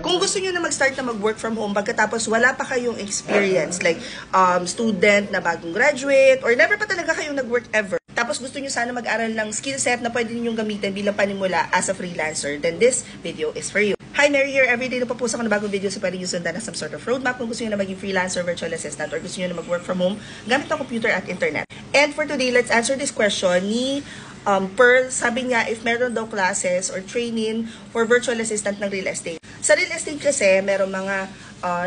Kung gusto nyo na mag-start na mag-work from home pagkatapos wala pa kayong experience, like student na bagong graduate, or never pa talaga kayong nag-work ever, tapos gusto nyo sana mag-aral ng skill set na pwede ninyong gamitin bilang panimula as a freelancer, then this video is for you. Hi, Mary here. Everyday napapost ako ng bagong video so pwede nyo sundan na some sort of roadmap kung gusto nyo na maging freelancer, virtual assistant, or gusto nyo na mag-work from home gamit ng computer at internet. And for today, let's answer this question ni Pearl. Sabi niya, if meron daw classes or training for virtual assistant ng real estate. Sa real estate kasi, merong mga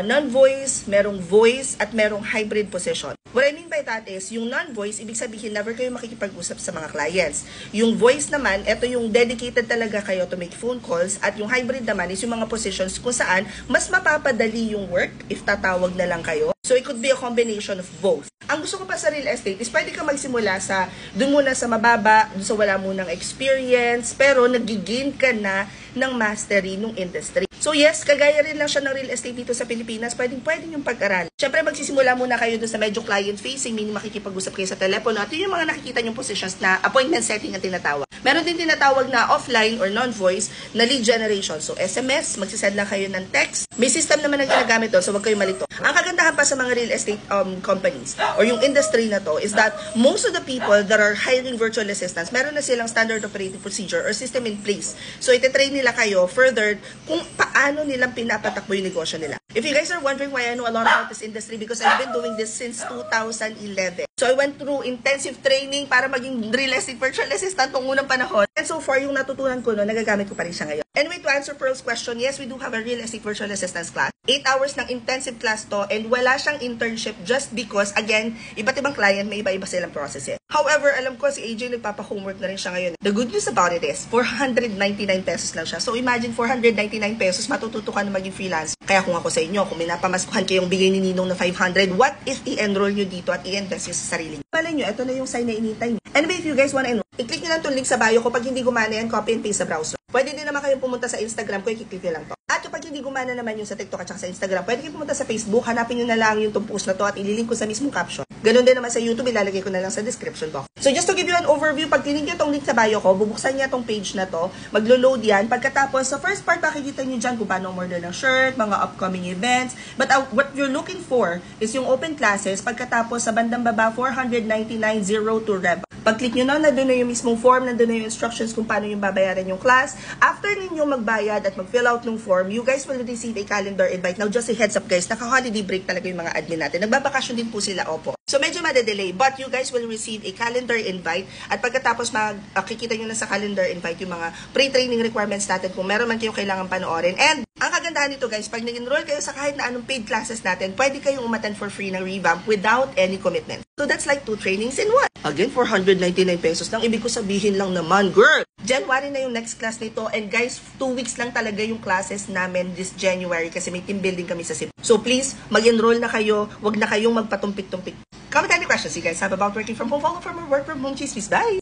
non-voice, merong voice, at merong hybrid position. What I mean by that is, yung non-voice, ibig sabihin, never kayo makikipag-usap sa mga clients. Yung voice naman, ito yung dedicated talaga kayo to make phone calls, at yung hybrid naman is yung mga positions kung saan mas mapapadali yung work if tatawag na lang kayo. So, it could be a combination of both. Ang gusto ko pa sa real estate is pwede ka magsimula sa, dun muna sa mababa, dun sa wala munang experience, pero nagigain ka na ng mastery ng industry. So yes, kagaya rin lang siya ng real estate dito sa Pilipinas, pwede yung pag-aral. Siyempre, magsisimula muna kayo dun sa medyo client-facing, meaning makikipag-usap kayo sa telepono, at yun yung mga nakikita yung positions na appointment setting ang tinatawag. Meron din tinatawag na offline or non-voice na lead generation. So SMS, magsisend lang kayo ng text. May system naman na ginagamit doon, so wag kayong malito. Ang kagandahan pa sa mga real estate companies or yung industry na to is that most of the people that are hiring virtual assistants, meron na silang standard operating procedure or system in place. So ite-train nila kayo further kung paano nilang pinapatakbo yung negosyo nila. If you guys are wondering why I know a lot about this industry, because I've been doing this since 2011. So I went through intensive training para maging real estate virtual assistant nung unang panahon. And so far, yung natutunan ko no, nagagamit ko pa rin siya ngayon. Anyway, to answer Pearl's question, yes, we do have a real estate virtual assistance class. 8 hours ng intensive class to, and wala siyang internship just because, again, iba't ibang client, may iba-iba silang process. However, alam ko si AJ nagpapa-homework na rin siya ngayon. The good news about it is, 499 pesos lang siya. So imagine, 499 pesos, matututo ka na maging freelance. Kaya kung ako sa inyo, kung minapamaskuhan kayong bigay ni Ninong na 500, what if i-enroll nyo dito at i-invest nyo sa sarili? Malay nyo, ito na yung sign na inintay nyo. Anyway, if you guys wanna enroll, i-click nyo lang itong link sa bio ko. Pag hindi gumana yan, copy and paste sa browser. Pwede din naman kayong pumunta sa Instagram ko, i-click nyo lang to. At kapag hindi gumana naman yung sa TikTok at sa Instagram, pwede kayong pumunta sa Facebook, hanapin nyo na lang yung post na to at ililink ko sa mismong caption. Ganon din naman sa YouTube, ilalagay ko na lang sa description box. So just to give you an overview, pag click nyo tong link sa bio ko, bubuksan niya tong page na to, maglo-load yan. Pagkatapos, sa first part, makikita nyo dyan kung paano order ng shirt, mga upcoming events. But what you're looking for is yung open classes. Pagkatapos, sa bandang baba, 499.02 Rev. Pag-click nyo na doon na yung mismong form, nandun na yung instructions kung paano yung babayaran yung class. After ninyo magbayad at mag-fill out ng form, you guys will receive a calendar invite. Now, just a heads up guys, naka-holiday break talaga yung mga admin natin. Nagbabakasyon din po sila, opo. So, medyo madadelay, but you guys will receive a calendar invite. At pagkatapos, makikita nyo na sa calendar invite yung mga pre-training requirements natin kung meron man kayong kailangan panoorin. And, ang kagandahan nito guys, pag nag-enroll kayo sa kahit na anong paid classes natin, pwede kayong umattend for free ng revamp without any commitment. So, that's like 2 trainings in 1. Again, 499 pesos lang. Ibig ko sabihin lang naman, girl! January na yung next class nito. And guys, 2 weeks lang talaga yung classes namin this January kasi may team building kami sa Cebu. So please, mag-enroll na kayo. Huwag na kayong magpatumpik-tumpik. Comment any questions you guys have about working from home. Follow for more work from home chismis. Bye!